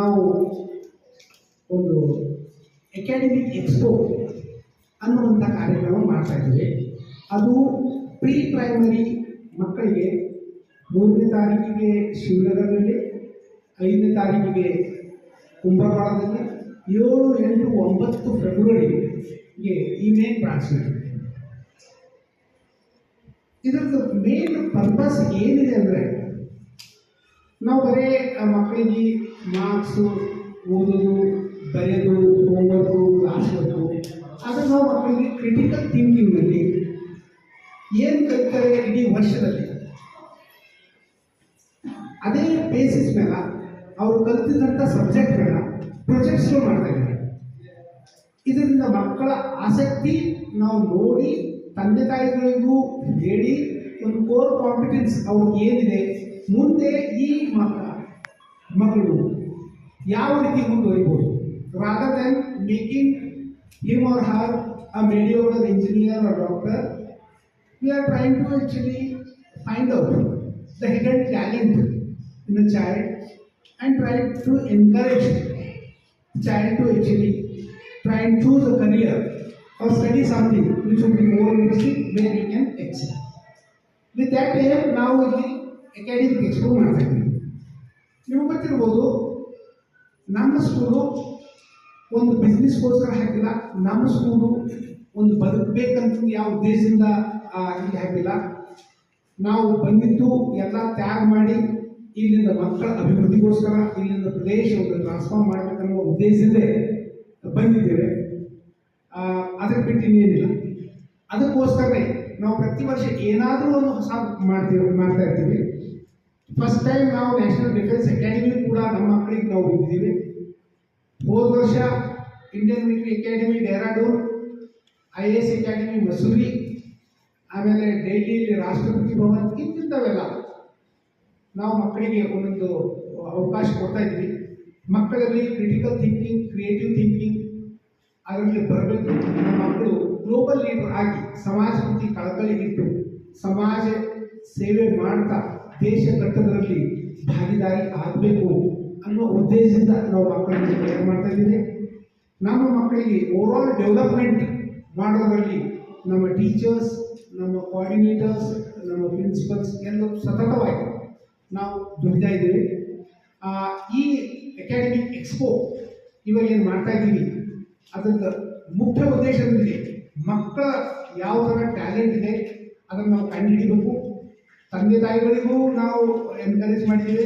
ನಾವು ಒಂದು academic expo ಅನ್ನುವಂಥ ಕಾರ್ಯಕ್ರಮ ಮಾಡ್ತಾ ಇದ್ದೀವಿ. ಅದು ಪ್ರೀ ಪ್ರೈಮರಿ ಮಕ್ಕಳಿಗೆ 3ನೇ ತಾರೀಕಿಗೆ ಶಿವನಗರದಲ್ಲಿ, 5ನೇ ತಾರೀಕಿಗೆ ಕುಂಭಕೋಣದಲ್ಲಿ, 7, 8, 9 ಫೆಬ್ರವರಿಗೆ ಈ ಮೇನ್ ಬ್ರಾಂಚ್. ಇದರದ್ದು ಮೇನ್ ಪರ್ಪಸ್ ಏನಿದೆ ಅಂದರೆ, ನಾವು ಬರೀ ಮಕ್ಕಳಿಗೆ ಮಾರ್ಕ್ಸು, ಓದೋದು, ಬರೆಯೋದು, ಹೋಮ್ವರ್ಕು, ಕ್ಲಾಸ್ ವರ್ಕು, ಅದನ್ನು ನಾವು ಮಕ್ಕಳಿಗೆ ಕ್ರಿಟಿಕಲ್ ಥಿಂಕಿಂಗ್ನಲ್ಲಿ ಏನು ಕಲಿತಾರೆ ಇಡೀ ವರ್ಷದಲ್ಲಿ, ಅದೇ ಬೇಸಿಸ್ ಮೇಲೆ ಅವರು ಕಲಿತಿದ್ದಂಥ ಸಬ್ಜೆಕ್ಟ್ಗಳನ್ನ ಪ್ರೊಜೆಕ್ಟ್ಸ್ಗಳು ಮಾಡ್ತಾ ಇದ್ದಾರೆ. ಇದರಿಂದ ಮಕ್ಕಳ ಆಸಕ್ತಿ ನಾವು ನೋಡಿ ತಂದೆ ತಾಯಿಗಳಿಗೂ ಹೇಳಿ ಒಂದು ಕೋರ್ ಕಾಂಪಿಟೆನ್ಸ್ ಅವ್ರಿಗೆ ಏನಿದೆ, ಮುಂದೆ ಈ ಮಗಳು ಯಾವ ರೀತಿ ಮುಂದುವರಿಬೋದು, rather than making him or her a mediocre engineer or doctor, we are trying to actually find out the hidden talent in a child and try to encourage the child to actually try and choose a career or study something which will be more interesting where he can excel. With that aim, ನಾವು ಇಲ್ಲಿ academic expo ಮಾಡ್ತಾ ಇದ್ದೀವಿ. ನಿಮಗೆ ಗೊತ್ತಿರ್ಬೋದು, ನಮ್ಮ school ಒಂದು ಬಿಸ್ನೆಸ್ಗೋಸ್ಕರ ಹಾಕಿಲ್ಲ, ನಮ್ಮ ಸ್ಕೂಲು ಒಂದು ಬದುಕಬೇಕಂತ ಯಾವ ಉದ್ದೇಶದಿಂದ ಇಲ್ಲಿ ಹಾಕಿಲ್ಲ. ನಾವು ಬಂದಿದ್ದು ಎಲ್ಲ ತ್ಯಾಗ ಮಾಡಿ ಇಲ್ಲಿಂದ ಮಕ್ಕಳ ಅಭಿವೃದ್ಧಿಗೋಸ್ಕರ, ಇಲ್ಲಿಂದ ಪ್ರದೇಶವನ್ನು ಟ್ರಾನ್ಸ್ಫಾರ್ಮ್ ಮಾಡಬೇಕನ್ನೋ ಉದ್ದೇಶದಿಂದ ಬಂದಿದ್ದೇವೆ. ಅದಕ್ಕೆ ಬಿಟ್ಟು ಇನ್ನೇನಿಲ್ಲ. ಅದಕ್ಕೋಸ್ಕರನೇ ನಾವು ಪ್ರತಿ ವರ್ಷ ಏನಾದರೂ ಒಂದು ಹೊಸ ಮಾಡ್ತಾ ಇರ್ತೀವಿ. ಫಸ್ಟ್ ಟೈಮ್ ನಾವು ನ್ಯಾಷನಲ್ ಡಿಫೆನ್ಸ್ ಅಕಾಡೆಮಿ ಕೂಡ ನಮ್ಮ ಮಕ್ಕಳಿಗೆ ನಾವು ಬಿಟ್ಟಿದ್ದೀವಿ. ಹೋದ ವರ್ಷ Indian military academy Dehradun, IAS academy Masuri, ಆಮೇಲೆ ಡೆಲ್ಲಿಯಲ್ಲಿ ರಾಷ್ಟ್ರಪತಿ ಭವನ್, ಇಂಥವೆಲ್ಲ ನಾವು ಮಕ್ಕಳಿಗೆ ಒಂದೊಂದು ಅವಕಾಶ ಕೊಡ್ತಾ ಇದ್ವಿ. ಮಕ್ಕಳಲ್ಲಿ ಕ್ರಿಟಿಕಲ್ ಥಿಂಕಿಂಗ್, ಕ್ರಿಯೇಟಿವ್ ಥಿಂಕಿಂಗ್ ಅದರಲ್ಲಿ ಬರಬೇಕು. ನಮ್ಮ ಮಕ್ಕಳು ಗ್ಲೋಬಲ್ ಲೀಡರ್ ಆಗಿ ಸಮಾಜ ಪ್ರತಿ ಕಳಕಳಿ ಇಟ್ಟು ಸಮಾಜ ಸೇವೆ ಮಾಡ್ತಾ ದೇಶ ಕಟ್ಟೋದರಲ್ಲಿ ಭಾಗಿದಾರಿ ಆಗಬೇಕು ಅನ್ನೋ ಉದ್ದೇಶದಿಂದ ನಾವು ಮಕ್ಕಳಿಗೆ ತಯಾರು ಮಾಡ್ತಾ ಇದ್ದೀವಿ. ನಮ್ಮ ಮಕ್ಕಳಿಗೆ ಓವರಾಲ್ ಡೆವಲಪ್ಮೆಂಟ್ ಮಾಡೋದರಲ್ಲಿ ನಮ್ಮ ಟೀಚರ್ಸ್, ನಮ್ಮ ಕೋಆರ್ಡಿನೇಟರ್ಸ್, ನಮ್ಮ ಪ್ರಿನ್ಸಿಪಲ್ಸ್ ಎಲ್ಲರೂ ಸತತವಾಗಿ ನಾವು ದುಡಿತಾ ಇದ್ದೀವಿ. ಈ ಅಕಾಡೆಮಿಕ್ ಎಕ್ಸ್ಪೋ ಇವಾಗ ಏನು ಮಾಡ್ತಾ ಇದ್ದೀವಿ, ಅದರ ಮುಖ್ಯ ಉದ್ದೇಶದೊಂದಿಗೆ ಮಕ್ಕಳ ಯಾವ ಥರ ಟ್ಯಾಲೆಂಟ್ ಇದೆ ಅದನ್ನು ನಾವು ಕಂಡುಹಿಡಿಬೇಕು. ತಂದೆ ತಾಯಿಗಳಿಗೂ ನಾವು ಎನ್ಕರೇಜ್ ಮಾಡಿದ್ದೀವಿ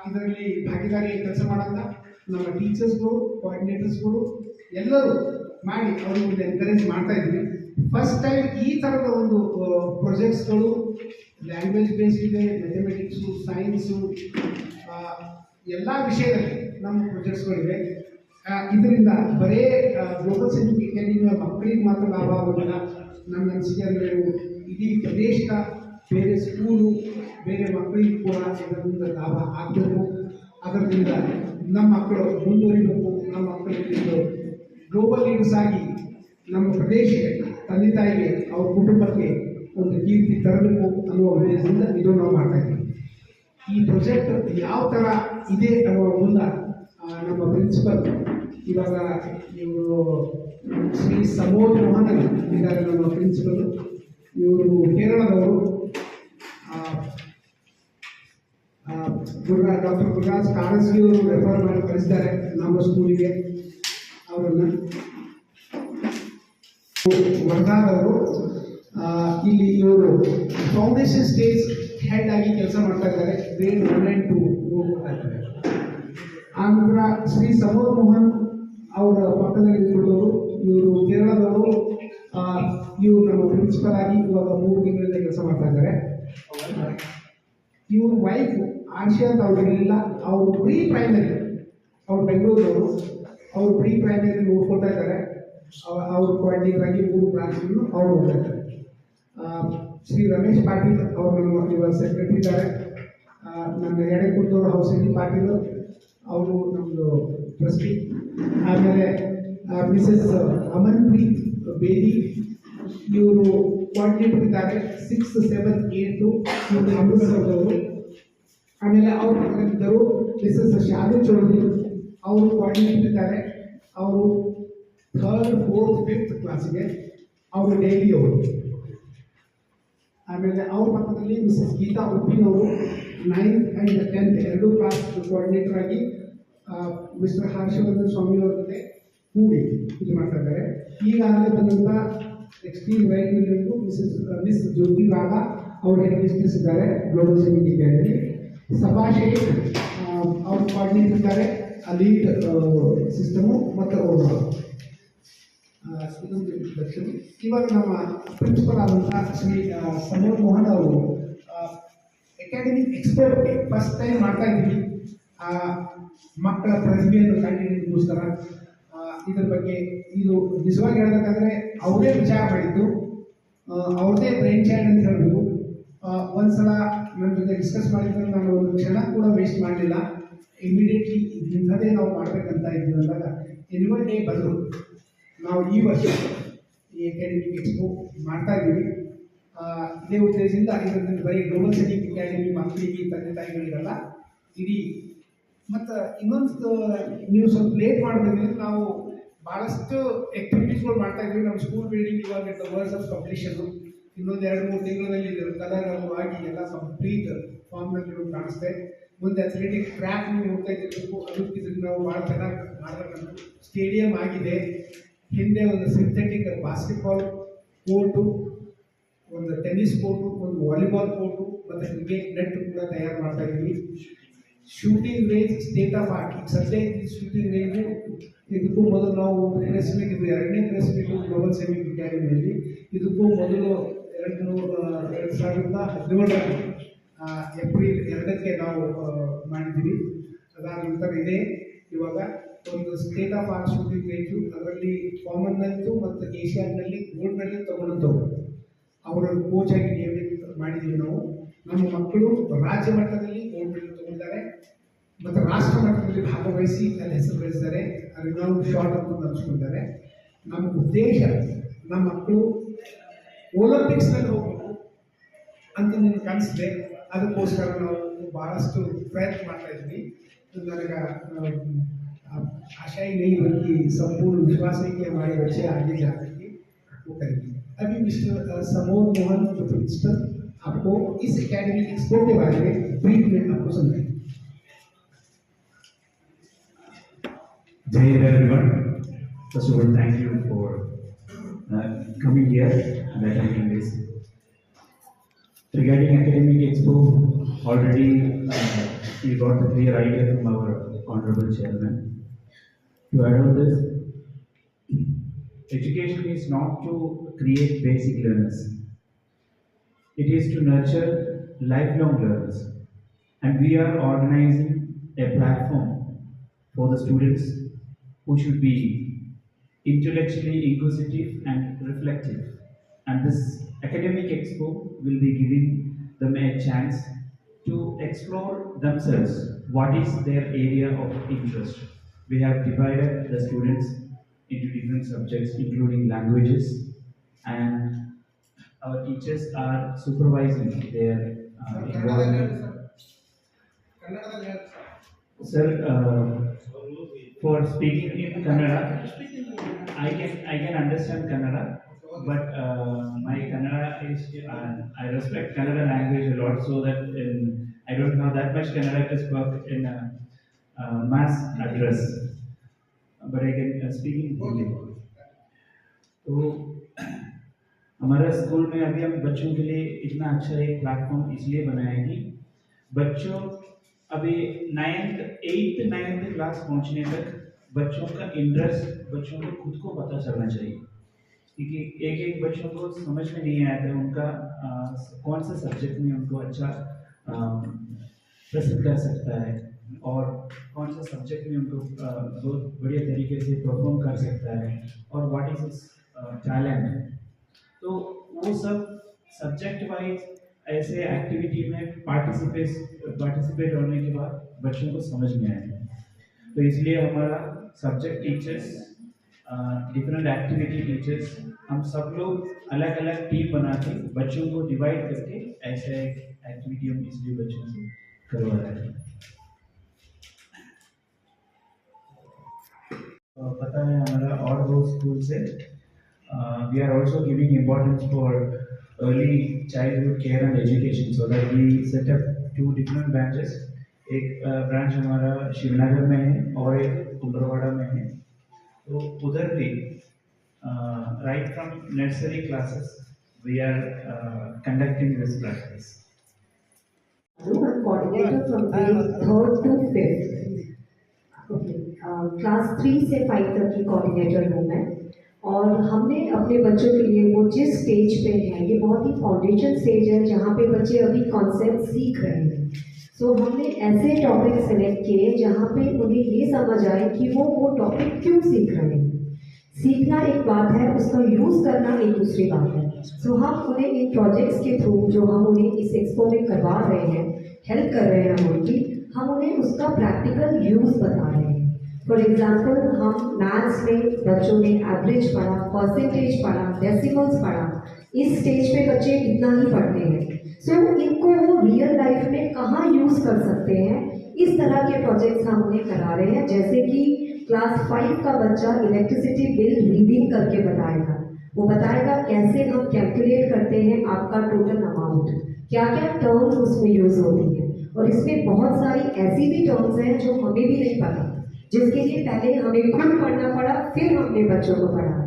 ಇದರಲ್ಲಿ ಭಾಗಿದಾರಿ ಕೆಲಸ ಮಾಡೋಂಥ. ನಮ್ಮ ಟೀಚರ್ಸ್ಗಳು, ಕೋಆರ್ಡಿನೇಟರ್ಸ್ಗಳು ಎಲ್ಲರೂ ಮಾಡಿ ಅವ್ರಿಗೆ ಎನ್ಕರೇಜ್ ಮಾಡ್ತಾ ಇದ್ದೀವಿ. ಫಸ್ಟ್ ಟೈಮ್ ಈ ಥರದ ಒಂದು ಪ್ರೊಜೆಕ್ಟ್ಸ್ಗಳು ಲ್ಯಾಂಗ್ವೇಜ್ ಬೇಸ್ಡ್ ಇದೆ, ಮ್ಯಾಥಮೆಟಿಕ್ಸು, ಸೈನ್ಸು, ಎಲ್ಲ ವಿಷಯದಲ್ಲಿ ನಮ್ಮ ಪ್ರೊಜೆಕ್ಟ್ಸ್ಗಳಿವೆ. ಇದರಿಂದ ಬರೇ ಗ್ಲೋಬಲ್ ಸೈನ್ಸ್ ಅಕಾಡೆಮಿಯ ಮಕ್ಕಳಿಗೆ ಮಾತ್ರ ಲಾಭ ಆಗೋದಿಲ್ಲ. ನನ್ನ ಅನಿಸಿಕೆ ಅಂದರೆ ಇಡೀ ಪ್ರದೇಶದ ಬೇರೆ ಸ್ಕೂಲು, ಬೇರೆ ಮಕ್ಕಳಿಗೆ ಕೂಡ ಇದರಿಂದ ಲಾಭ ಆಗಬೇಕು. ಅದರಿಂದ ನಮ್ಮ ಮಕ್ಕಳು ಮುಂದುವರಿಬೇಕು. ನಮ್ಮ ಮಕ್ಕಳಿಗೆ ಗ್ಲೋಬಲ್ ಲೀಡರ್ಸ್ ಆಗಿ ನಮ್ಮ ಪ್ರದೇಶಕ್ಕೆ, ತಂದೆ ತಾಯಿಗೆ, ಅವ್ರ ಕುಟುಂಬಕ್ಕೆ ಒಂದು ಕೀರ್ತಿ ತರಬೇಕು ಅನ್ನುವ ಉದ್ದೇಶದಿಂದ ಇದು ನಾವು ಮಾಡ್ತಾ ಇದ್ದೀವಿ. ಈ ಪ್ರಾಜೆಕ್ಟ್ ಯಾವ ಥರ ಇದೆ ಅನ್ನುವ ಮುನ್ನ ನಮ್ಮ ಪ್ರಿನ್ಸಿಪಲ್ ಇವಾಗ ಇವರು ಶ್ರೀ ಸಮೋದ್ ಮೋಹನ್ ಇದ್ದಾರೆ. ನಮ್ಮ ಪ್ರಿನ್ಸಿಪಲ್ ಇವರು ಕೇರಳದವರು. ಡಾಕ್ಟರ್ ಗುರುರಾಜ್ ಕಾರಸ್ಗಿ ಅವರು ರೆಫರ್ ಮಾಡಿ ಕಳಿಸಿದ್ದಾರೆ ನಮ್ಮ ಸ್ಕೂಲಿಗೆ. ಅವರನ್ನು ವರ್ಧಾದವರು ಇಲ್ಲಿ ಇವರು ಫೌಂಡೇಶನ್ ಸ್ಟೇಜ್ ಹೆಡ್ ಆಗಿ ಕೆಲಸ ಮಾಡ್ತಾ ಇದ್ದಾರೆ. ಗ್ರೇಡ್ 1 and 2 ಹೋಗ್ತಾ ಇದ್ದಾರೆ. ಆನಂತರ ಶ್ರೀ ಸಮೋದ್ ಮೋಹನ್ ಅವರ ಪಕ್ಕದಲ್ಲಿ ಇಟ್ಕೊಳ್ಳೋರು ಇವರು ಕೇರಳದವರು. ಇವರು ನಮ್ಮ ಪ್ರಿನ್ಸಿಪಲ್ ಆಗಿ ಇವಾಗ 3 ತಿಂಗಳಿಂದ ಕೆಲಸ ಮಾಡ್ತಾ ಇದ್ದಾರೆ. ಇವ್ರ ವೈಫ್ ಆಶಾ ಅಂತ ಅವ್ರಿಗಿಲ್ಲ. ಅವರು ಪ್ರೀ ಪ್ರೈಮರಿ, ಅವ್ರು ಬೆಂಗಳೂರವರು, ಅವರು ಪ್ರೀ ಪ್ರೈಮರಿ ನೋಡ್ಕೊಳ್ತಾ ಇದ್ದಾರೆ. ಅವರು ಕೋಆರ್ಡಿನೇಟರ್ ಆಗಿ 3 ಬ್ರಾಂಚ್ಗಳನ್ನು ಅವ್ರು ನೋಡ್ತಾ ಇದ್ದಾರೆ. ಶ್ರೀ ರಮೇಶ್ ಪಾಟೀಲ್ ಅವರು ನಮ್ಮ ಇವಾಗ ಸೆಕ್ರೆಟರಿ ಇದ್ದಾರೆ. ನಮ್ಮ ಎಡೆಕುಂದೂರು ಹೌಸಿಂಗ್ ಪಾಟೀಲ್ ಅವರು ನಮ್ಮದು ಟ್ರಸ್ಟಿ. ಆಮೇಲೆ ಮಿಸಸ್ ಅಮನ್ಪ್ರೀತ್ ಬೇದಿ ಇವರು ಕೋಆರ್ಡಿನೇಟರ್ ಇದ್ದಾರೆ. 6, 7, 8 ಇವರು ಅಮೃತಸರದವರು. ಆಮೇಲೆ ಅವ್ರ ಪಕ್ಕದಲ್ಲಿದ್ದರು ಮಿಸಸ್ ಶಾಲೆ ಚೌಧರಿ ಅವರು ಕೋಆರ್ಡಿನೇಟರ್ ಇದ್ದಾರೆ. ಅವರು 3rd 4th 5th ಕ್ಲಾಸಿಗೆ ಅವರು ಡೈಲಿ ಅವರು. ಆಮೇಲೆ ಅವ್ರ ಪಕ್ಕದಲ್ಲಿ ಮಿಸಸ್ ಗೀತಾ ಉಪ್ಪಿನ್ ಅವರು 9th and 10th ಎರಡೂ ಕ್ಲಾಸ್ ಕೋಆರ್ಡಿನೇಟರ್ ಆಗಿ ಮಿಸ್ಟರ್ ಹರ್ಷವರ್ಧನ್ ಸ್ವಾಮಿ ಅವರ ಜೊತೆ ಕೂಡಿ ಇದು ಮಾಡ್ತಾ ಇದ್ದಾರೆ. ಈಗಾಗಲೇ ಬಂದಂಥ ಎಕ್ಸ್ಟ್ರೀಮ್ ರೈಟ್ ಮಿಸ್ ಜ್ಯೋತಿ ರಾಧಾ ಅವರು ಹೆಡ್ ಮಿಸ್ಟ್ರೆಸ್ ಇದ್ದಾರೆ ಗ್ಲೋಬಲ್ ಸೆಮಿಕ್ ಅಕಾಡೆಮಿ. ಸಭಾ ಶೇಖ್ ಅವ್ರ ಕೋಆರ್ಡಿನೇಟರ್ ಇದ್ದಾರೆ ಲೀಡ್ ಸಿಸ್ಟಮು ಮತ್ತು ಓವರ್ ಇದೊಂದು ಇಂಟ್ರಡಕ್ಷನ್. ಇವಾಗ ನಮ್ಮ ಪ್ರಿನ್ಸಿಪಲ್ ಆದಂಥ ಶ್ರೀ ಸಮೋದ್ ಮೋಹನ್ ಅವರು ಅಕಾಡೆಮಿಕ್ ಎಕ್ಸ್ಪೋರ್ಟ್ ಫಸ್ಟ್ ಟೈಮ್ ಮಾಡ್ತಾ ಇದ್ದೀವಿ. ಮಕ್ಕಳ ಪ್ರತಿಭೆಯನ್ನು ಕಂಡುಹಿಡಿಯೋದಕ್ಕೋಸ್ಕರ ಇದ್ರ ಬಗ್ಗೆ ಇದು ನಿಜವಾಗಿ ಹೇಳಬೇಕಂದ್ರೆ ಅವರೇ ವಿಚಾರ ಮಾಡಿದ್ದು, ಅವ್ರದ್ದೇ ಬ್ರೈನ್ ಚೈಲ್ಡ್ ಅಂತ ಹೇಳ್ಬೋದು. ಒಂದ್ಸಲ ನನ್ನ ಜೊತೆ ಡಿಸ್ಕಸ್ ಮಾಡಿದ್ರೆ ನಾನು ಒಂದು ಕ್ಷಣ ಕೂಡ ವೇಸ್ಟ್ ಮಾಡಲಿಲ್ಲ. ಇಮಿಡಿಯೇಟ್ಲಿ ಇಂಥದೇ ನಾವು ಮಾಡಬೇಕಂತ ಇದ್ವಿ ಅಂದಾಗ ಎನ್ಯುವಲ್ ಡೇ ಬಂದರು. ನಾವು ಈ ವರ್ಷ ಈ ಅಕಾಡೆಮಿಕ್ ಎಕ್ಸ್ಪೋ ಮಾಡ್ತಾ ಇದ್ದೀವಿ. ಇದೇ ಉದ್ದೇಶದಿಂದ ಇದರಲ್ಲಿ ಬರೀ ಗ್ಲೋಬಲ್ ಸೆಮಿಕ್ ಅಕಾಡೆಮಿ ಮಕ್ಕಳಿಗೆ ತಂದೆ ತಾಯಿಗಳಿಗಲ್ಲ, ಇಡೀ ಮತ್ತು ಇನ್ನೊಂದು ನೀವು ಸ್ವಲ್ಪ ಲೇಟ್ ಮಾಡಬೇಕಿದ್ರೆ ನಾವು ಭಾಳಷ್ಟು ಆ್ಯಕ್ಟಿವಿಟೀಸ್ಗಳು ಮಾಡ್ತಾ ಇದ್ದೀವಿ. ನಮ್ಮ ಸ್ಕೂಲ್ ಬಿಲ್ಡಿಂಗ್ ಇವಾಗ ವರ್ಡ್ಸ್ ಆಫ್ ಕಂಪ್ಲೀಷನ್ನು ಇನ್ನೊಂದು 2-3 ತಿಂಗಳಲ್ಲಿ ಕಲರ್ ಆಗಿ ಎಲ್ಲ ಕಂಪ್ಲೀಟ್ ಫಾರ್ಮ್ನಲ್ಲಿ ಕಾಣಿಸ್ತೆ. ಮುಂದೆ ಅಥ್ಲೆಟಿಕ್ ಟ್ರ್ಯಾಕ್ ನೀವು ಹೋಗ್ತಾ ಇದ್ದಿರಬೇಕು, ಅದಕ್ಕೆ ನಾವು ಭಾಳ ಚೆನ್ನಾಗಿ ಮಾಡಬೇಕಂತ ಸ್ಟೇಡಿಯಂ ಆಗಿದೆ. ಹಿಂದೆ ಒಂದು ಸಿಂಥೆಟಿಕ್ ಬಾಸ್ಕೆಟ್ಬಾಲ್ ಕೋರ್ಟು, ಒಂದು ಟೆನ್ನಿಸ್ ಕೋರ್ಟು, ಒಂದು ವಾಲಿಬಾಲ್ ಕೋರ್ಟು ಮತ್ತು ಕ್ರಿಕೆಟ್ ನೆಟ್ ಕೂಡ ತಯಾರು ಮಾಡ್ತಾ ಇದ್ದೀವಿ. Shooting range state of art. ಈಗ ಸದ್ಯ ಶೂಟಿಂಗ್ ರೇಂಜು ಇದಕ್ಕೂ ಮೊದಲು ನಾವು ಪ್ರೆಸ್ ಮೀಟ್, ಇದು 2ನೇ ಪ್ರೆಸ್ ಮೀಟು ಗ್ಲೋಬಲ್ ಸೆಮಿಕ್ ಅಕಾಡೆಮಿಯಲ್ಲಿ. ಇದಕ್ಕೂ ಮೊದಲು 2017 ಏಪ್ರಿಲ್ 2ಕ್ಕೆ ನಾವು ಮಾಡಿದ್ದೀವಿ. ಅದಾದ ನಂತರ ಇದೆ ಇವಾಗ ಒಂದು state of art shooting range, ಅದರಲ್ಲಿ ಕಾಮನ್ವೆಲ್ತು ಮತ್ತು ಏಷ್ಯಾನಲ್ಲಿ ಗೋಲ್ಡ್ ಮೆಡಲ್ ತಗೊಂಡಂಥವ್ರು ಅವರ ಕೋಚ್ ಆಗಿ ನೇಮಕ ಮಾಡಿದ್ದೀವಿ ನಾವು. ನಮ್ಮ ಮಕ್ಕಳು ರಾಜ್ಯ ಮಟ್ಟದಲ್ಲಿ ಗೋಲ್ಡ್ ಮೆಡಲ್ ತಗೊಂಡಿದ್ದಾರೆ ಮತ್ತು ರಾಷ್ಟ್ರ ಮಟ್ಟದಲ್ಲಿ ಭಾಗವಹಿಸಿ ಅಲ್ಲಿ ಹೆಸರು ಗಳಿಸಿದ್ದಾರೆ. ರಿನೌಂಡ್ ಶಾರ್ಟ್ ಅಂತ ನಡೆಸ್ಕೊಂಡಿದ್ದಾರೆ. ನಮ್ಮ ಉದ್ದೇಶ ನಮ್ಮ ಮಕ್ಕಳು ಒಲಿಂಪಿಕ್ಸ್ನಲ್ಲಿ ಹೋಗಬೇಕು ಅಂತ ನನಗೆ ಕಾಣಿಸಿದೆ. ಅದಕ್ಕೋಸ್ಕರ ನಾವು ಭಾಳಷ್ಟು ಪ್ರಯತ್ನ ಮಾಡ್ತಾ ಇದ್ವಿ. ನನಗೆ आशा ही नहीं बल्कि संपूर्ण विश्वास है कि हमारे बच्चे आगे जा करके वो करेंगे. अभी मिस्टर समोद मोहन प्रिंसिपल आपको इस एकेडमिक एक्सपो के बारे में ब्रीफ में आपको समझाएंगे. Jai Hind everyone. First of all, thank you for coming here and attending this. Regarding academic expo, already we got the clear idea from our honorable chairman. To add on this, education is not to create basic learners. It is to nurture lifelong learners. And we are organizing a platform for the students who should be intellectually inquisitive and reflective. And this academic expo will be giving them a chance to explore themselves, what is their area of interest. We have divided the students into different subjects, including languages, and our teachers are supervising their involvement. Sir, for speaking in Kannada, I can understand Kannada, but my Kannada is I respect Kannada language a lot, so that I don't have that much Kannada to speak in mass address, but I can speak in Hindi. तो हमारा school में अभी हम बच्चों के लिए इतना अच्छा एक प्लेटफॉर्म इसलिए बनाया है कि बच्चों अभी 8th क्लास पहुंचने तक बच्चों का इंटरेस्ट बच्चों को खुद को पता चलना चाहिए, क्योंकि एक बच्चों को समझ में नहीं आया था उनका कौन सा सब्जेक्ट में उनको अच्छा प्रस्तुत कर सकता है और कौन सा सब्जेक्ट में उनको बहुत बढ़िया तरीके से परफॉर्म कर सकता है और व्हाट इज हिज टैलेंट. तो वो सब सब्जेक्ट वाइज ऐसे एक्टिविटी में पार्टिसिपेट होने के बाद बच्चों को समझ में आया. तो इसलिए हमारा subject teachers, different activity teachers, हम सब लोग अलग अलग टीम बना के बच्चों को डिवाइड करके ऐसे एक्टिविटी हम इसलिए बच्चों से करवा रहे हैं। पता है हमारा और दो स्कूल से we are also giving importance for early childhood care and education, so that we set up 2 different branches. एक ब्रांच हमारा शिवनगर में है और एक कुंभरवाड़ा में है। तो उधर भी right from nursery classes we are conducting this practice. I'm coordinator from grade 3rd to 5th. Okay, class 3 से 5 तक की कोऑर्डिनेटर हूँ मैं। और हमने अपने बच्चों के लिए वो जिस स्टेज पे है, ये बहुत ही फाउंडेशन स्टेज है जहाँ पे बच्चे अभी कॉन्सेप्ट सीख रहे हैं। सो हमने ऐसे टॉपिक सेलेक्ट किए जहाँ पे उन्हें ये समझ आए कि वो टॉपिक क्यों सीख रहे हैं। सीखना एक बात है, उसका यूज़ करना एक दूसरी बात है। सो हम उन्हें इन प्रोजेक्ट्स के थ्रू जो हम उन्हें इस एक्सपो में करवा रहे हैं, हेल्प कर रहे हैं उनकी, हम उन्हें उसका प्रैक्टिकल यूज़ बता रहे हैं। फॉर एग्जाम्पल, हम मैथ्स में बच्चों ने एवरेज पढ़ा, परसेंटेज पढ़ा, डेसिमल्स पढ़ा। इस स्टेज पे बच्चे इतना ही पढ़ते हैं। सो इनको वो रियल लाइफ में कहाँ यूज़ कर सकते हैं, इस तरह के प्रोजेक्ट्स हम उन्हें करा रहे हैं। जैसे कि क्लास 5 का बच्चा इलेक्ट्रिसिटी बिल रीडिंग करके बताएगा। वो बताएगा कैसे हम कैलकुलेट करते हैं आपका टोटल अमाउंट, क्या क्या टर्म्स उसमें यूज़ होती हैं। और इसमें बहुत सारी ऐसी भी टर्म्स हैं जो हमें भी नहीं पता, जिसके लिए पहले हमें खुद पढ़ना पड़ा, फिर हमने बच्चों को पढ़ाया।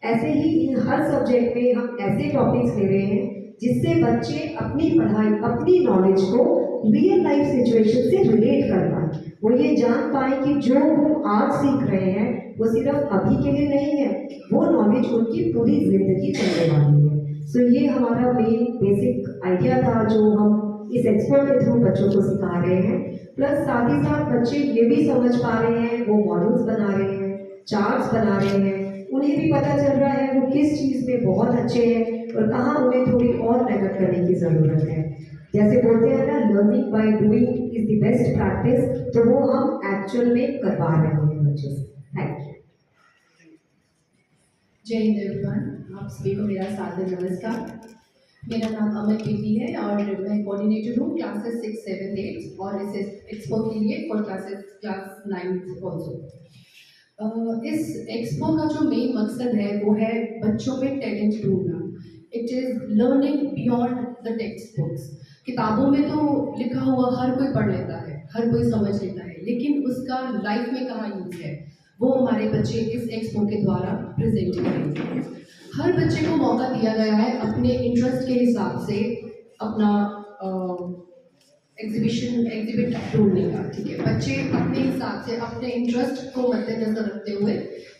ऐसे ही इन हर सब्जेक्ट में हम ऐसे टॉपिक्स ले रहे हैं जिससे बच्चे अपनी पढ़ाई, अपनी नॉलेज को रियल लाइफ सिचुएशन से रिलेट कर पाए। वो ये जान पाए कि जो वो आज सीख रहे हैं वो सिर्फ अभी के लिए नहीं है, वो नॉलेज उनकी पूरी जिंदगी चलने वाली है। सो ये हमारा मेन बेसिक आइडिया था जो हम इस एक्सपो के थ्रू बच्चों को सिखा रहे हैं। प्लस साथ ही साथ बच्चे ये भी समझ पा रहे हैं, वो मॉडल्स बना रहे हैं, चार्ट्स बना रहे हैं, उन्हें भी पता चल रहा है वो किस चीज़ में बहुत अच्छे हैं और कहाँ उन्हें थोड़ी और मेहनत करने की ज़रूरत है। जैसे बोलते हैं ना, learning by doing is the best practice, तो वो हम एक्चुअल में करवा रहे हैं बच्चों से। Thank you. जय हिंद एवरीवन, आप सभी को मेरा सादर नमस्कार। मेरा नाम अमन बेदी है और मैं कोऑर्डिनेटर हूँ क्लासेस 6, 7, 8 और इस एक्सपो के लिए फॉर क्लास 9 ऑल्सो। इस एक्सपो का जो मेन मकसद है वो है बच्चों में टैलेंट ढूंढना। It is learning beyond the text books. किताबों में तो लिखा हुआ हर कोई पढ़ लेता है, हर कोई समझ लेता है, लेकिन उसका लाइफ में कहाँ यूज़ है, वो हमारे बच्चे इस एक्सपो के द्वारा प्रेजेंट करेंगे। हर बच्चे को मौका दिया गया है अपने इंटरेस्ट के हिसाब से अपना एग्जिबिट ढूंढने का। ठीक है, बच्चे अपने हिसाब से अपने इंटरेस्ट को मद्देनजर रखते हुए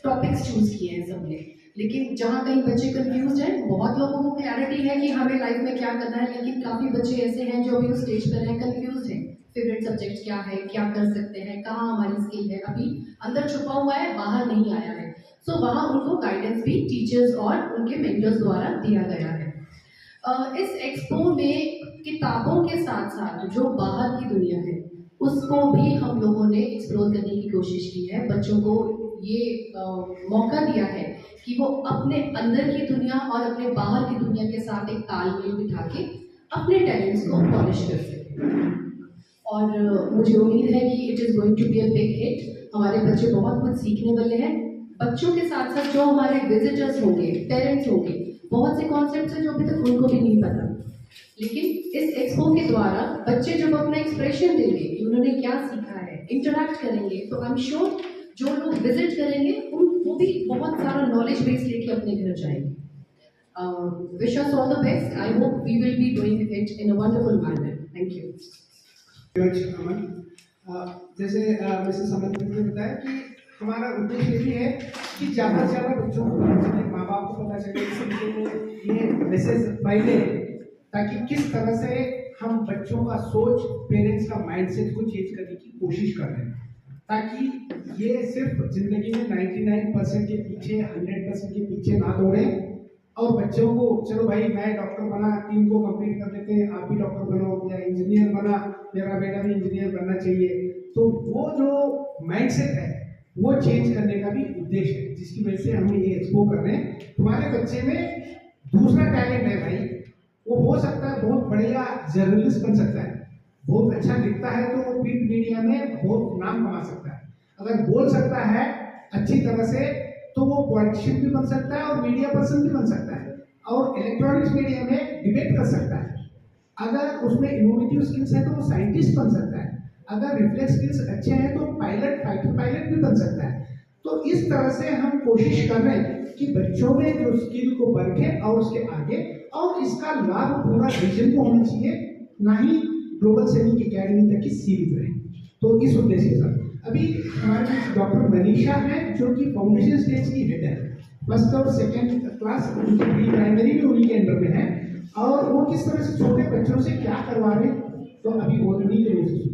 टॉपिक्स चूज किए हैं सबने। लेकिन जहाँ कहीं बच्चे कंफ्यूज हैं, बहुत लोगों को क्लैरिटी है कि हमें लाइफ में क्या करना है, लेकिन काफ़ी बच्चे ऐसे हैं जो अभी उस स्टेज पर हैं, कंफ्यूज हैं। फेवरेट सब्जेक्ट क्या है, क्या कर सकते हैं, कहाँ हमारी स्किल है, अभी अंदर छुपा हुआ है, बाहर नहीं आया है। सो वहाँ उनको गाइडेंस भी टीचर्स और उनके मेंटर्स द्वारा दिया गया है। इस एक्सपो में किताबों के साथ साथ जो बाहर की दुनिया है उसको भी हम लोगों ने एक्सप्लोर करने की कोशिश की है। बच्चों को ये मौका दिया है कि वो अपने अंदर की दुनिया और अपने बाहर की दुनिया के साथ एक तालमेल बिठा के अपने टैलेंट्स को पॉलिश कर सकें। और मुझे उम्मीद है कि it is going to be a big hit. हमारे बच्चे बहुत कुछ सीखने वाले हैं। बच्चों के साथ साथ जो हमारे विजिटर्स होंगे, पेरेंट्स होंगे, बहुत से कॉन्सेप्ट्स हैं जो अभी तक उनको भी नहीं पता, लेकिन इस एक्सपो के द्वारा बच्चे जब अपना एक्सप्रेशन देंगे कि उन्होंने क्या सीखा है, इंटरैक्ट करेंगे, तो आई एम श्योर जो लोग विजिट करेंगे वो भी बहुत सारा नॉलेज बेस लेके अपने घर जाएंगे। Wish us all the best. I hope we will be doing it in a wonderful manner. Thank you. Aman, जैसे मिसेस अमन ने बताया कि हमारा उद्देश्य ये है कि ज़्यादा से ज़्यादा बच्चों को पता चले, माँ बाप को पता चले, बच्चों को ये मैसेज फैले, ताकि किस तरह से हम बच्चों का सोच, पेरेंट्स का माइंडसेट को चेंज करने की कोशिश कर रहे हैं, ताकि ये सिर्फ जिंदगी में 99% के पीछे, 100% के पीछे ना दौड़े और बच्चों को चलो भाई मैं डॉक्टर बना, 3 को कंप्लीट कर लेते हैं, आप भी डॉक्टर बनो, या इंजीनियर बना, मेरा बेटा भी इंजीनियर बनना चाहिए। तो वो जो माइंडसेट है वो चेंज करने का भी उद्देश्य है, जिसकी वजह से हम ये एक्सपो कर रहे हैं। तुम्हारे बच्चे में दूसरा टैलेंट है भाई, वो हो सकता है बहुत बढ़िया जर्नलिस्ट बन सकता है, बहुत अच्छा लिखता है तो वो प्रिंट मीडिया में बहुत नाम कमा सकता है। अगर बोल सकता है अच्छी तरह से तो वो पॉलिटिशियन भी बन सकता है और मीडिया पर्सन भी बन सकता है और इलेक्ट्रॉनिक्स मीडिया में डिबेट कर सकता है। अगर उसमें इनोवेटिव स्किल्स है तो वो साइंटिस्ट बन सकता है। अगर रिफ्लेक्स स्किल्स अच्छे हैं तो पायलट फाइटर पायलट भी बन सकता है। तो इस तरह से हम कोशिश कर रहे हैं कि बच्चों में जो स्किल को परखे और उसके आगे, और इसका लाभ पूरा रीजन को होना चाहिए, ना ही ग्लोबल सैनिक एकेडमी तक की सीमित रहे। तो इस उद्देश्य के साथ अभी हमारे पास डॉक्टर मनीषा है जो कि फाउंडेशन स्टेज की हेड है। फर्स्ट और सेकेंड क्लास उनकी प्री प्राइमरी भी उन्हीं के अंडर में है और वो किस तरह से छोटे बच्चों से क्या करवा रहे हैं तो अभी वो उन्हीं के लिए सुनिए।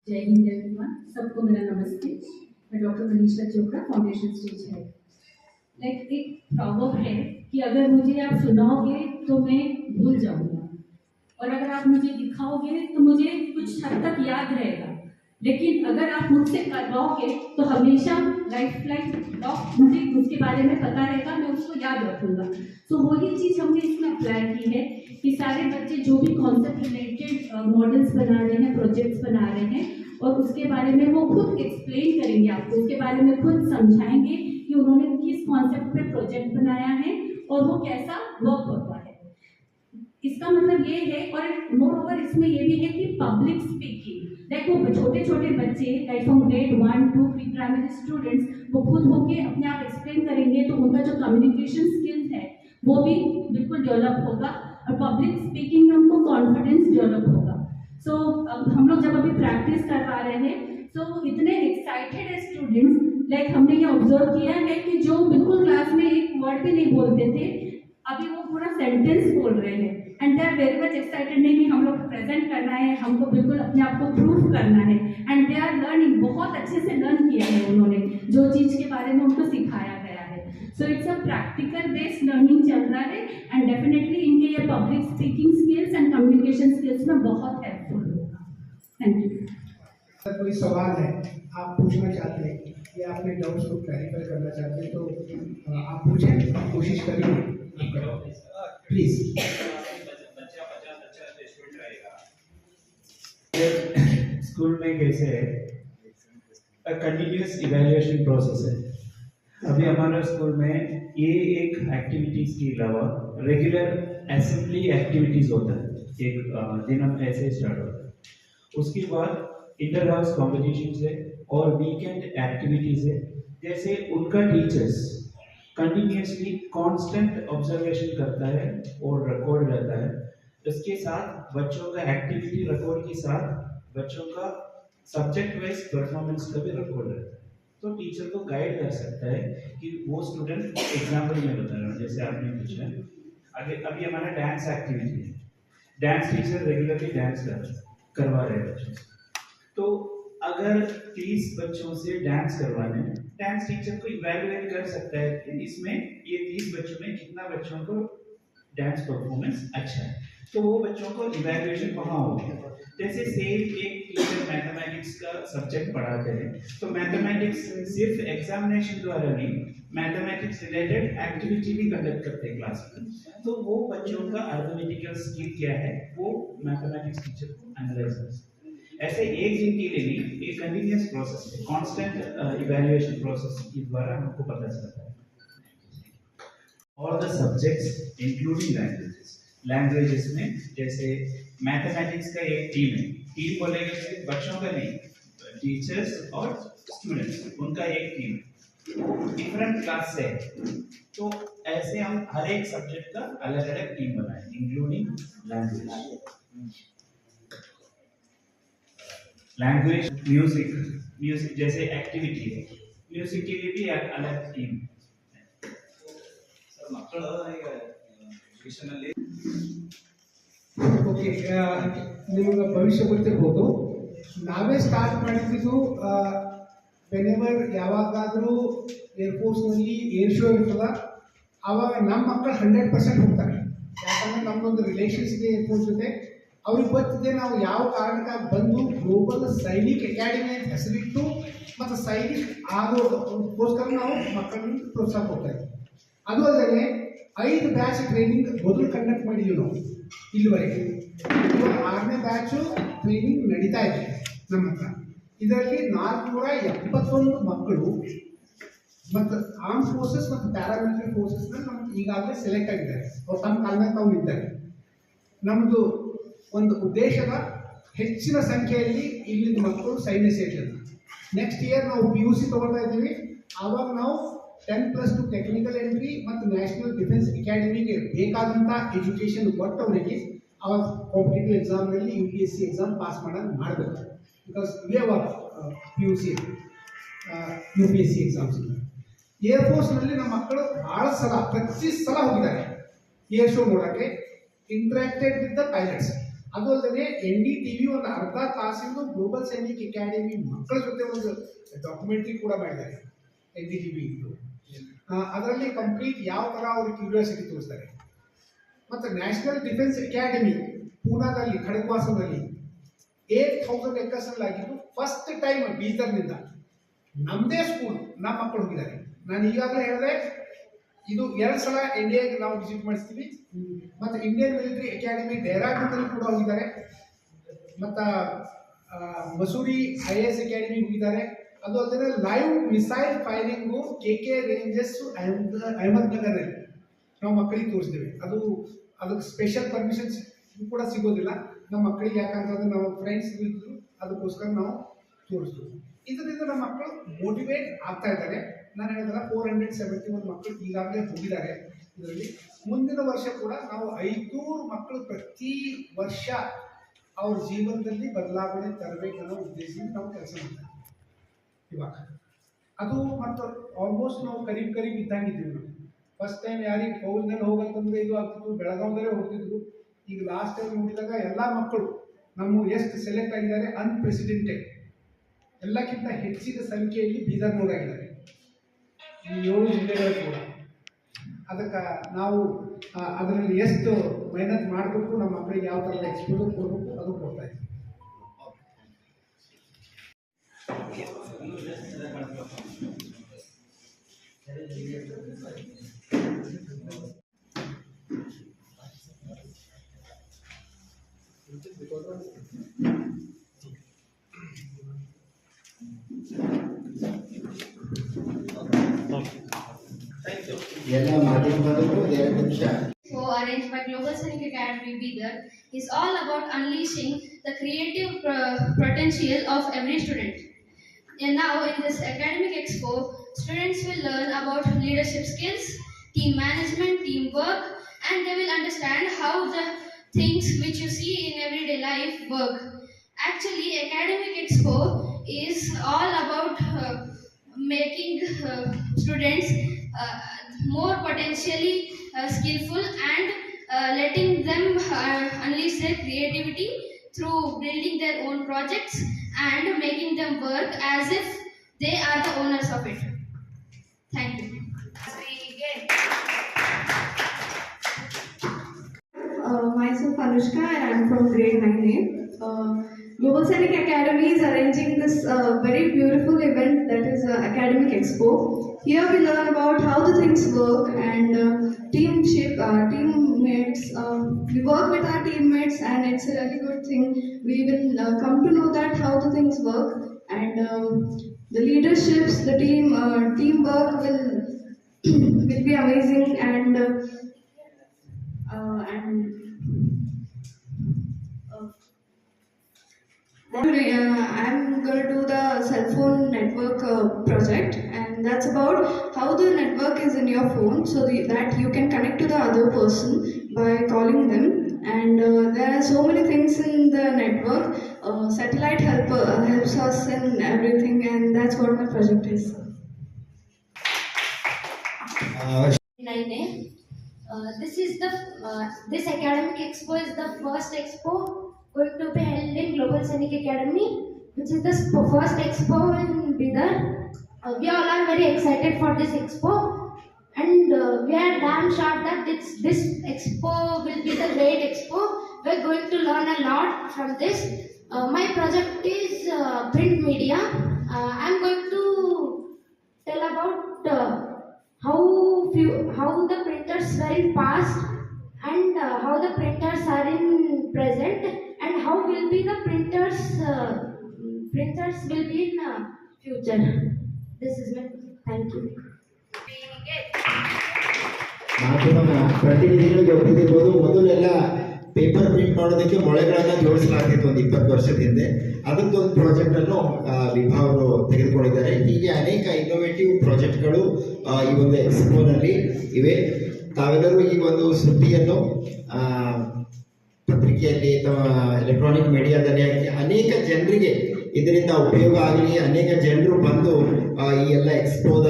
जय हिंद एवरीवन, सबको मेरा नमस्ते। मैं doctor Manisha Chopra, foundation stage है। एक प्रॉवर्ब है कि अगर मुझे आप सुनाओगे तो मैं भूल जाऊंगा, और अगर आप मुझे दिखाओगे तो मुझे कुछ हद तक याद रहेगा, लेकिन अगर आप मुझसे करवाओगे तो हमेशा लाइफ लॉन्ग मुझे उसके बारे में पता रहेगा, मैं उसको याद रखूंगा। तो वही चीज़ हमने इसमें अप्लाई की है कि सारे बच्चे जो भी कॉन्सेप्ट रिलेटेड मॉडल्स बना रहे हैं, प्रोजेक्ट्स बना रहे हैं, और उसके बारे में वो खुद एक्सप्लेन करेंगे आपको, उसके बारे में खुद समझाएंगे कि उन्होंने किस कॉन्सेप्ट पे प्रोजेक्ट बनाया है और वो कैसा वर्क होता है। इसका मतलब ये है, और मोर ओवर इसमें ये भी है कि पब्लिक स्पीकिंग, वो छोटे छोटे बच्चे from grade 1 to pre primary students, वो खुद होके अपने आप एक्सप्लेन करेंगे तो उनका जो कम्युनिकेशन स्किल्स है वो भी बिल्कुल डेवलप होगा, और पब्लिक स्पीकिंग में उनको कॉन्फिडेंस डेवलप होगा। सो हम लोग जब अभी प्रैक्टिस करवा रहे हैं तो इतने एक्साइटेड है स्टूडेंट्स, हमने ये ऑब्जर्व किया है कि जो बिल्कुल क्लास में एक वर्ड भी नहीं बोलते थे, अभी वो पूरा सेंटेंस बोल रहे हैं, and they are very much excited. नहीं, हम लोग प्रेजेंट करना है, हमको बिल्कुल अपने आप को प्रूव करना है, एंड दे आर लर्निंग, बहुत अच्छे से लर्न किया है उन्होंने जो चीज़ के बारे में उनको सिखाया गया है। So it's a practical based learning चल रहा है, एंड डेफिनेटली इनके ये public speaking skills and communication skills में बहुत हेल्पफुल होगा। Thank you. अगर कोई सवाल है आप पूछना चाहते हैं या अपने डाउट्स को क्लैरिफाई करना चाहते हैं तो आप पूछें, आप कोशिश करिए प्लीज। स्कूल में कैसे है, कंटिन्यूस इवैल्यूएशन प्रोसेस है। अभी हमारे स्कूल में ये एक एक्टिविटीज के अलावा रेगुलर असेंबली एक्टिविटीज होता है, एक दिन हम ऐसे स्टार्ट होता है। उसके बाद इंटर हाउस कॉम्पिटिशन है और वीकेंड एक्टिविटीज है। जैसे उनका टीचर्स कंटिन्यूसली कांस्टेंट ऑब्जर्वेशन करता है और रिकॉर्ड रहता है। इसके साथ बच्चों का एक्टिविटी रिकॉर्ड के साथ बच्चों का सब्जेक्ट वाइज परफॉर्मेंस का भी रिकॉर्ड रहता है, तो टीचर को गाइड कर सकता है कि वो स्टूडेंट, एग्जाम्पल में बता रहा हूँ जैसे आपने पूछा, अभी हमारा डांस एक्टिविटी है, डांस टीचर रेगुलरली डांस करवा रहे हैं बच्चों से। तो अगर 30 बच्चों से डांस करवाने, डांस टीचर को इवैल्यूएट कर सकता है कि इसमें ये 30 बच्चों में कितना बच्चों को डांस परफॉर्मेंस अच्छा है, तो वो बच्चों को इवैल्यूएशन वहाँ होगी। जैसे सेम एक टीचर मैथमेटिक्स का सब्जेक्ट पढ़ाते हैं, तो मैथमेटिक्स सिर्फ एग्जामिनेशन द्वारा नहीं, मैथमेटिक्स रिलेटेड एक्टिविटी भी कंडक्ट करते हैं क्लास में, तो वो बच्चों का अर्थमेटिकल स्किल क्या है वो मैथमेटिक्स टीचर को एनालाइज कर सकते हैं। ऐसे एक दिन के लिए नहीं, एक कंटिन्यूअस प्रोसेस है, कांस्टेंट इवैल्यूएशन प्रोसेस के द्वारा हमको पता चलता है। और द सब्जेक्ट्स इंक्लूडिंग लैंग्वेजेस में जैसे मैथमेटिक्स का एक टीम है, टीम बोलेंगे सिर्फ बच्चों का नहीं, टीचर्स और स्टूडेंट्स उनका एक टीम है, डिफरेंट क्लास से, तो ऐसे हम हर एक सब्जेक्ट का अलग अलग टीम बनाए इंक्लूडिंग लैंग्वेज। म्यूजिक जैसे एक्टिविटी है, म्यूजिक के लिए भी अलग टीम। ಓಕೆ, ನಿಮಗೆ ಭವಿಷ್ಯ ಗೊತ್ತಿರ್ಬೋದು, ನಾವೇ ಸ್ಟಾರ್ಟ್ ಮಾಡಿದ್ದು ವೆನೆವರ್ ಯಾವಾಗಾದರೂ ಏರ್ಫೋರ್ಸ್ನಲ್ಲಿ ಏರ್ ಶೋ ಇರ್ತದ ಆವಾಗ ನಮ್ಮ ಮಕ್ಕಳು 100% ಹೋಗ್ತಾರೆ, ಯಾಕಂದರೆ ನಮ್ಮದೊಂದು ರಿಲೇಷನ್ಸ್ ಇದೆ ಏರ್ಫೋರ್ಸ್ ಜೊತೆ, ಅವ್ರಿಗೆ ಗೊತ್ತಿದೆ ನಾವು ಯಾವ ಕಾರಣಕ್ಕಾಗಿ ಬಂದು ಗ್ಲೋಬಲ್ ಸೈನಿಕ್ ಅಕಾಡೆಮಿ ಅಂತ ಹೆಸರಿಟ್ಟು ಮತ್ತು ಸೈನಿಕ್ ಆಗೋದಕ್ಕೋಸ್ಕರ ನಾವು ಮಕ್ಕಳನ್ನು ಪ್ರೋತ್ಸಾಹ ಕೊಡ್ತಾ ಇದ್ದೀವಿ. ಅದು ಅಲ್ಲದೆ 5 ಬ್ಯಾಚ್ ಟ್ರೈನಿಂಗ್ ಮೊದಲು ಕಂಡಕ್ಟ್ ಮಾಡಿದ್ದೀವಿ ನಾವು ಇಲ್ಲಿವರೆಗೆ. ಇವಾಗ 6ನೇ ಬ್ಯಾಚು ಟ್ರೈನಿಂಗ್ ನಡೀತಾ ಇದೆ ನಮ್ಮ ಹತ್ರ. ಇದರಲ್ಲಿ 471 ಮಕ್ಕಳು ಮತ್ತು ಆರ್ಮ್ ಫೋರ್ಸಸ್ ಮತ್ತು ಪ್ಯಾರಾಮಿಲಿಟರಿ ಫೋರ್ಸಸ್ನ ನಮ್ಗೆ ಈಗಾಗಲೇ ಸೆಲೆಕ್ಟ್ ಆಗಿದ್ದಾರೆ. ಅವ್ರು ತಮ್ಮ ಕಾಲದಲ್ಲಿ ತಾವು ಇದ್ದಾರೆ. ನಮ್ಮದು ಒಂದು ಉದ್ದೇಶದ ಹೆಚ್ಚಿನ ಸಂಖ್ಯೆಯಲ್ಲಿ ಇಲ್ಲಿಂದ ಮಕ್ಕಳು ಸೈನ್ಯ ಸೇರಿದ್ರು. ನೆಕ್ಸ್ಟ್ ಇಯರ್ ನಾವು PUC ತಗೊಳ್ತಾ ಇದ್ದೀವಿ. ಆವಾಗ ನಾವು 10+2 ಟೆಕ್ನಿಕಲ್ ಎಂಟ್ರಿ ಮತ್ತು ನ್ಯಾಷನಲ್ ಡಿಫೆನ್ಸ್ ಅಕಾಡೆಮಿಗೆ ಬೇಕಾದಂಥ ಎಜುಕೇಷನ್ ಕೊಟ್ಟು ಅವರಿಗೆ ಅವಾಗ ಕಾಂಪಿಟೇಟಿವ್ ಎಕ್ಸಾಮ್ನಲ್ಲಿ UPSC ಎಕ್ಸಾಮ್ ಪಾಸ್ ಮಾಡೋದು ಮಾಡಬೇಕು. Because wave of PUC UPSC exams. ಏರ್ಫೋರ್ಸ್ನಲ್ಲಿ ನಮ್ಮ ಮಕ್ಕಳು ಭಾಳ ಸಲ ಪ್ರತಿ ಸಲ ಹೋಗಿದ್ದಾರೆ ಏರ್ ಶೋ ನೋಡೋಕ್ಕೆ, ಇಂಟ್ರಾಕ್ಟೆಡ್ ವಿತ್ ದ ಪೈಲಟ್ಸ್. ಅದು ಅಲ್ಲದೆ NDTV ಒಂದು ಅರ್ಧ ತಾಸಿಂದು ಗ್ಲೋಬಲ್ ಸೈನಿಕ್ ಅಕಾಡೆಮಿ ಮಕ್ಕಳ ಜೊತೆ ಒಂದು ಡಾಕ್ಯುಮೆಂಟ್ರಿ ಕೂಡ ಮಾಡಿದ್ದಾರೆ NDTV ಇದು. ಅದರಲ್ಲಿ ಕಂಪ್ಲೀಟ್ ಯಾವ ಥರ ಅವ್ರಿಗೆ ಕ್ಯೂರಿಯಾಸಿಟಿ ತೋರಿಸ್ತಾರೆ. ಮತ್ತು ನ್ಯಾಷನಲ್ ಡಿಫೆನ್ಸ್ ಅಕಾಡೆಮಿ ಪೂನಾದಲ್ಲಿ ಖಡಕ್ವಾಸದಲ್ಲಿ 8000 ಎಕರ್ಸ್ನಲ್ಲಿ ಆಗಿದ್ದು ಫಸ್ಟ್ ಟೈಮ್ ಬೀದರ್ನಿಂದ ನಮ್ಮದೇ ಸ್ಕೂಲ್ ನಮ್ಮ ಮಕ್ಕಳು ಹೋಗಿದ್ದಾರೆ. ನಾನು ಈಗಾಗಲೇ ಹೇಳಿದೆ, ಇದು 2 ಸಲ ಇಂಡಿಯಾಗೆ ನಾವು ವಿಸಿಟ್ ಮಾಡಿಸ್ತೀವಿ. ಮತ್ತು ಇಂಡಿಯನ್ ಮಿಲಿಟರಿ ಅಕಾಡೆಮಿ ಡೆಹ್ರಾಡೂನ್ನಲ್ಲಿ ಕೂಡ ಹೋಗಿದ್ದಾರೆ. ಮತ್ತು ಮಸೂರಿ IAS ಅಕಾಡೆಮಿ ಹೋಗಿದ್ದಾರೆ. ಅದು ಅಲ್ಲದೆ live missile firing KK ranges ಅಹಮದ್ನಗರಲ್ಲಿ ನಾವು ಮಕ್ಕಳಿಗೆ ತೋರಿಸ್ತೀವಿ. ಅದಕ್ಕೆ ಸ್ಪೆಷಲ್ ಪರ್ಮಿಷನ್ಸ್ ಕೂಡ ಸಿಗೋದಿಲ್ಲ ನಮ್ಮ ಮಕ್ಕಳಿಗೆ, ಯಾಕಂತಂದ್ರೆ ನಾವು ಫ್ರೆಂಡ್ಸ್ ಇದ್ರು, ಅದಕ್ಕೋಸ್ಕರ ನಾವು ತೋರಿಸ್ತೀವಿ. ಇದರಿಂದ ನಮ್ಮ ಮಕ್ಕಳು ಮೋಟಿವೇಟ್ ಆಗ್ತಾ ಇದ್ದಾರೆ. ನಾನು ಹೇಳಿದ್ರೆ 471 ಮಕ್ಕಳು ಈಗಾಗಲೇ ಹೋಗಿದ್ದಾರೆ. ಇದರಲ್ಲಿ ಮುಂದಿನ ವರ್ಷ ಕೂಡ ನಾವು 500 ಮಕ್ಕಳು ಪ್ರತಿ ವರ್ಷ ಅವ್ರ ಜೀವನದಲ್ಲಿ ಬದಲಾವಣೆ ತರಬೇಕನ್ನೋ ಉದ್ದೇಶದಿಂದ ನಾವು ಕೆಲಸ ಮಾಡ್ತೀವಿ ಇವಾಗ. ಅದು ಮತ್ತು ಆಲ್ಮೋಸ್ಟ್ ನಾವು ಕರೀಬ್ ಇದ್ದಂಗಿದ್ದೀವಿ. ನಾವು ಫಸ್ಟ್ ಟೈಮ್ ಯಾರಿಗೆ ಫೌಜ್ನಲ್ಲಿ ಹೋಗಂತಂದ್ರೆ ಇದು ಆಗ್ತಿತ್ತು, ಬೆಳಗಾವಿದಲ್ಲೇ ಹೋಗ್ತಿದ್ರು. ಈಗ ಲಾಸ್ಟ್ ಟೈಮ್ ನೋಡಿದಾಗ ಎಲ್ಲ ಮಕ್ಕಳು ನಮ್ಮ ಎಷ್ಟು ಸೆಲೆಕ್ಟ್ ಆಗಿದ್ದಾರೆ ಅನ್ಪ್ರೆಸಿಡೆಂಟೆಡ್, ಎಲ್ಲಕ್ಕಿಂತ ಹೆಚ್ಚಿನ ಸಂಖ್ಯೆಯಲ್ಲಿ ಬೀದರ್ನವರಾಗಿದ್ದಾರೆ ಈ 7 ಜಿಲ್ಲೆಗಳು ಕೂಡ. ಅದಕ್ಕೆ ನಾವು ಅದರಲ್ಲಿ ಎಷ್ಟು ಮೆಹನತ್ ಮಾಡಬೇಕು, ನಮ್ಮ ಮಕ್ಕಳಿಗೆ ಯಾವ ಥರದ ಎಕ್ಸ್ಪೋಜರ್ ಕೊಡಬೇಕು ಅದು ಕೊಡ್ತಾ ಇದ್ದೀವಿ. So arranged by Global Scenic Academy Bidar is all about unleashing the creative potential of every student. And now in this academic expo, students will learn about leadership skills, team management, teamwork, and they will understand how the things which you see in everyday life work. Actually, academic expo is all about making students more potentially skillful and letting them unleash their creativity through building their own projects and making them work as if they are the owners of it. Thank you. Myself Anushka and I'm from grade 9A. Global Scenic Academy is arranging this very beautiful event that is Academic Expo. Here we learn about how the things work and teammates. We work with our teammates and it's a really good thing. We will come to know that how the things work and the leaderships, the teamwork will be amazing and I'm going to do the cell phone network project, and that's about how the network is in your phone so that you can connect to the other person by calling them. And there are so many things in the network. Satellite helps us in everything, and that's what my project is. 9A. This academic expo is the first expo going to be held in Global Scenic Academy, which is the first expo in Bidar. We all are very excited for this expo, and we are damn sure that this expo will be the great expo. We're going to learn a lot from this. My project is print media. I'm going to tell about how the printers were in past and how the printers are in present and how will be the printers will be in future. This is my thank you. ಮಾಧ್ಯಮ ಪ್ರತಿನಿಧಿಗಳಿಗೆ ಗೊತ್ತಿರ್ಬೋದು, ಮೊದಲೆಲ್ಲ paper print ಮಾಡೋದಕ್ಕೆ ಮೊಳೆಗಳನ್ನ ಜೋಡಿಸಲಾಗ್ತಿತ್ತು ಒಂದು 20 ವರ್ಷದ ಹಿಂದೆ. ಅದಕ್ಕೊಂದು project ಅನ್ನು ವಿಭಾ ಅವರು ತೆಗೆದುಕೊಂಡಿದ್ದಾರೆ. ಹೀಗೆ ಅನೇಕ ಇನ್ನೋವೇಟಿವ್ ಪ್ರಾಜೆಕ್ಟ್ಗಳು ಈ ಒಂದು ಎಕ್ಸ್ಪೋನಲ್ಲಿ ಇವೆ. ತಾವೆಲ್ಲರೂ ಈ ಒಂದು ಸುದ್ದಿಯನ್ನು ಪತ್ರಿಕೆಯಲ್ಲಿ ಅಥವಾ ಎಲೆಕ್ಟ್ರಾನಿಕ್ ಮೀಡಿಯಾದಲ್ಲಿ ಅನೇಕ ಜನರಿಗೆ ಇದರಿಂದ ಉಪಯೋಗ ಆಗಲಿ, ಅನೇಕ ಜನರು ಬಂದು ಈ ಎಲ್ಲ ಎಕ್ಸ್ಪೋದ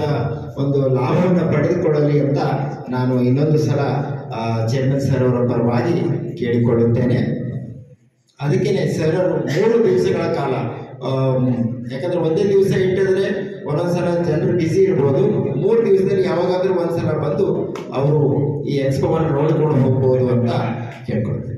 ಒಂದು ಲಾಭವನ್ನು ಪಡೆದುಕೊಳ್ಳಲಿ ಅಂತ ನಾನು ಇನ್ನೊಂದು ಸಲ ಚೇರ್ಮನ್ ಸರ್ ಅವರ ಪರವಾಗಿ ಕೇಳಿಕೊಳ್ಳುತ್ತೇನೆ. ಅದಕ್ಕೇನೆ ಸರ್ ಅವರು 3 ದಿವಸಗಳ ಕಾಲ, ಯಾಕಂದ್ರೆ ಒಂದೇ ದಿವಸ ಇಟ್ಟಿದ್ರೆ ಒಂದೊಂದ್ಸಲ ಜನರು ಬ್ಯುಸಿ ಇರ್ಬೋದು, 3 ದಿವಸದಲ್ಲಿ ಯಾವಾಗಾದ್ರೂ ಒಂದ್ಸಲ ಬಂದು ಅವರು ಈ ಎಕ್ಸ್ಪೋವನ್ನು ನೋಡಿಕೊಂಡು ಹೋಗ್ಬೋದು ಅಂತ ಕೇಳ್ಕೊಳ್ತಾರೆ.